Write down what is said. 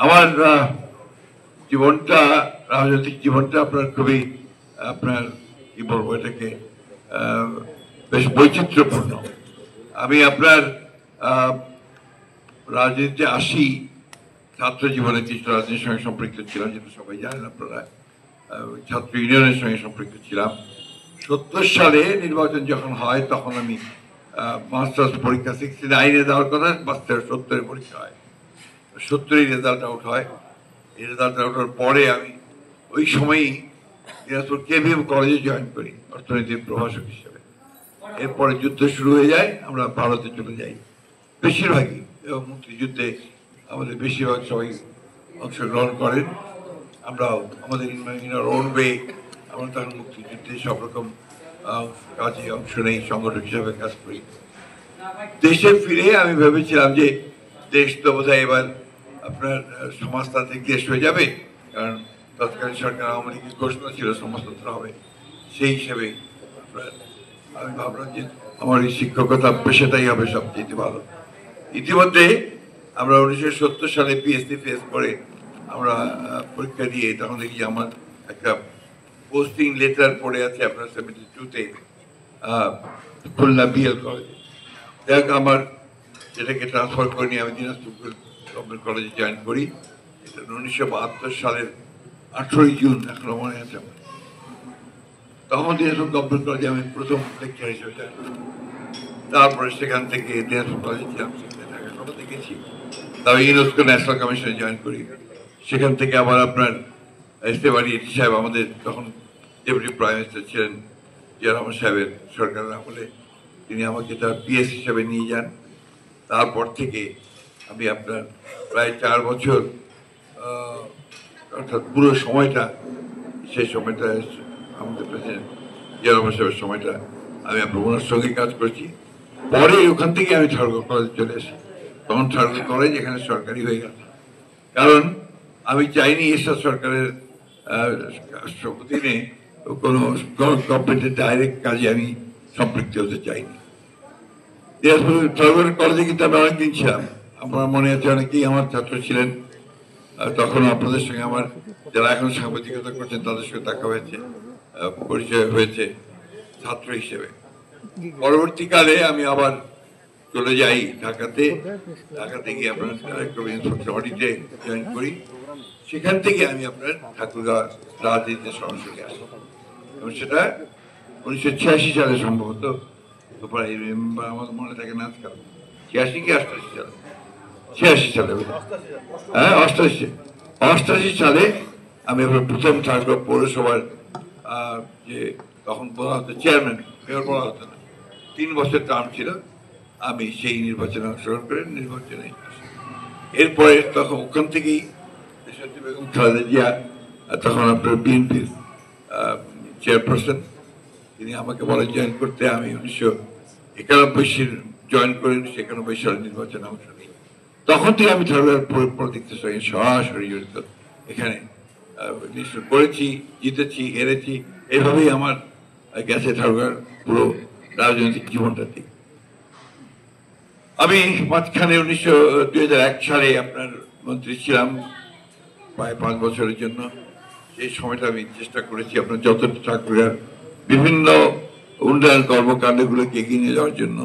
আমার জীবনটা, রাজনৈতিক জীবনটা আপনার খুবই, আপনার কি বলবো এটাকে, বেশ বৈচিত্র্যপূর্ণ। আমি আপনার রাজনীতিতে আসি, ছাত্র জীবনে কিছু রাজনীতির সঙ্গে সম্পৃক্ত ছিলাম, যেটা সবাই জানেন আপনারা। ছাত্র ইউনিয়নের সঙ্গে সম্পৃক্ত ছিলাম। 70 সালে নির্বাচন যখন হয় তখন আমি মাস্টার্স পরীক্ষা 69-এ দেওয়ার কথা, মাস্টার 70-এ পরীক্ষা হয়, 70-এই রেজাল্ট আউট হয়। এই রেজাল্ট আউট হওয়ার পরে আমি ওই সময়ই দিনাজপুর কেভিএম কলেজে জয়েন করি অর্থনীতির প্রভাষক হিসেবে। এরপরে যুদ্ধ শুরু হয়ে যায়, আমরা ভারতে চলে যাই বেশিরভাগই, এবং মুক্তিযুদ্ধে আমাদের বেশিরভাগ সবাই অংশগ্রহণ করেন। আমরাও আমাদের ওন ওয়ে, আমরা তখন মুক্তিযুদ্ধে সব রকম কাজে অংশ নেই, সংগঠক হিসাবে কাজ করি। দেশে ফিরে আমি ভেবেছিলাম যে দেশ তো বোধহয় এবার আপনার সমাজতান্ত্রিক দেশ হয়ে যাবে, কারণ তৎকালীন সরকার আওয়ামী লীগের ঘোষণা ছিল সমাজতন্ত্র হবে। সেই হিসেবে আপনার আমি ভাবলাম যে আমার এই শিক্ষকতা পেশাটাই হবে সবচেয়ে ভালো। ইতিমধ্যে আমরা 1970 সালে পিএসসি ফেস করে আমরা পরীক্ষা দিয়ে তখন দেখি আমার একটা পোস্টিং লেটার পড়ে আছে আপনার 72-তে খুলনা বিএল কলেজে। দেখ আমার সেটাকে ট্রান্সফার করে নিয়ে আমি দিনাজপুর গভর্নমেন্ট কলেজে জয়েন করি। এটা 1972 সালের 18 জুন, এখনো মনে আছে আমার। তখন দিনাজপুর গভর্নমেন্ট কলেজে আমি প্রথম লেকচার হিসেবে জয়েন করি। তারপরে সেখান থেকে দিনাজপুর কলেজে ছিলাম, সেখানে দেখেছি। তবে ইউনেস্কো ন্যাশনাল কমিশনে জয়েন করি। সেখান থেকে আবার আপনার ইস্তেফারি সাহেব, আমাদের তখন ডেপুটি প্রাইম মিনিস্টার ছিলেন জিয়া রহমান সাহেবের সরকারের আমলে, তিনি আমাকে তার পিএস হিসেবে নিয়ে যান। তারপর থেকে আমি আপনার প্রায় 4 বছর, অর্থাৎ পুরো সময়টা, সেই সময়টা আমাদের প্রেসিডেন্ট জিয়া রহমান সাহেবের সময়টা আমি আপনার ওনার সঙ্গে কাজ করেছি। পরে ওখান থেকে আমি ঠাকুরগাঁও কলেজে চলে আসি। তখন ঠাকুরগাঁও কলেজ এখানে সরকারি হয়ে গেল, কারণ আমি চাইনি এরশাদ সরকারের অধীনে কোনো গভর্নমেন্টের ডাইরেক্ট কাজে আমি সম্পৃক্ত হতে চাইনি। ঠাকুরগাঁও কলেজে কিন্তু আমি অনেকদিন ছিলাম। আমার মনে আছে অনেকেই আমার ছাত্র ছিলেন। তখন আপনাদের সঙ্গে আমার, যারা এখন সাংবাদিকতা করছেন তাদের সঙ্গে দেখা হয়েছে, পরিচয় হয়েছে ছাত্র হিসেবে। পরবর্তীকালে আমি আবার চলে যাই ঢাকাতে। ঢাকাতে গিয়ে আপনার অডিটে জয়েন করি। সেখান থেকে আমি আপনার ঠাকুরগাঁও রাজনীতিতে সরাসরি আসি, এবং সেটা 1986 সালে সম্ভবত, আমার মনে থাকে না আজকাল, 86 কি 88 সালে, 86 সালে, হ্যাঁ 88 সালে আমি আপনার প্রথম ঠাকুরগাঁও পৌরসভার যে তখন বলা হতো চেয়ারম্যান, মেয়র বলা হতো না, 3 বছর টার্ম ছিল, আমি সেই নির্বাচনে অংশগ্রহণ করে নির্বাচনে আসি। এরপরে তখন ওখান থেকেই দেশনেত্রী বেগম খালেদা জিয়া, তখন আপনার বিএনপির চেয়ারপারসন, তিনি আমাকে বলেন জয়েন করতে। আমি 1991 জয়েন করে 1991 সালে নির্বাচনে অংশ নিই। তখন থেকে আমি ঠাকুরগাঁও পলিটিক্সের সঙ্গে সরাসরি জড়িত। এখানে নিশ্চয় করেছি, জিতেছি, হেরেছি, এভাবেই আমার গেছে ঠাকুরগাঁওর পুরো রাজনৈতিক জীবনটা থেকে। আমি মাঝখানে 2001 সালে আপনার মন্ত্রী ছিলাম প্রায় 5 বছরের জন্য। সেই সময়টা আমি চেষ্টা করেছি আপনার যত ঠাকুরগাঁওর বিভিন্ন উন্নয়ন কর্মকাণ্ডগুলোকে এগিয়ে নিয়ে যাওয়ার জন্য।